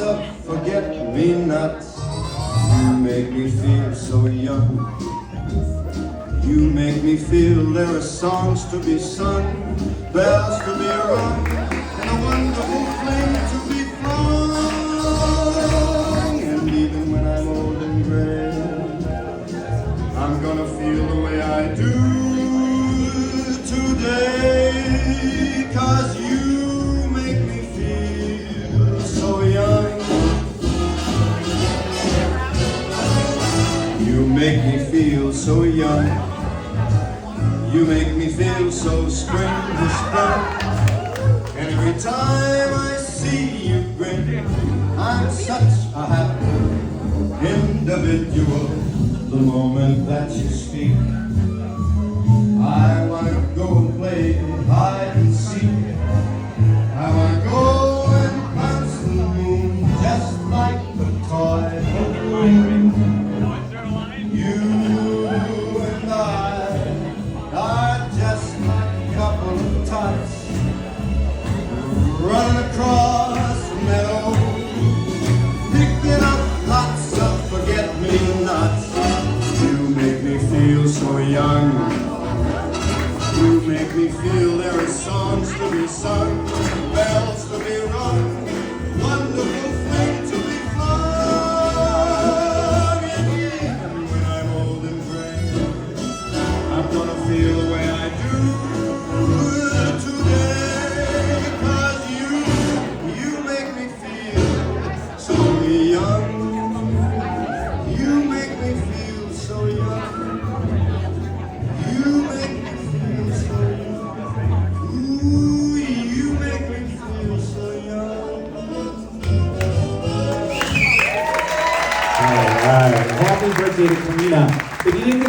of forget-me-nots. You make me feel so young. You make me feel there are songs to be sung, bells to be rung, and a wonderful flame to be flung. And even when I'm old and gray, I'm gonna feel the way I do today, 'cause you make me feel so young. You make me feel so young. You make me feel so spring to spring. And every time I see you grin, I'm such a happy individual. The moment that you speak, I want to go and play hide and seek. I want to go and bounce the moon just like a toy. You and I are just like a couple of tots running across the meadow, picking up lots of forget-me-nots. You make me feel so young. You make me feel there are songs to be sung, bells to be rung, wonderful things to be flung. And even when I'm old and gray, I'm gonna feel the way I do today, 'cause you make me feel so young. You make me feel so young. You make me feel so young. Ooh, you make me feel so young. All right. Happy birthday to Karina. If you didn't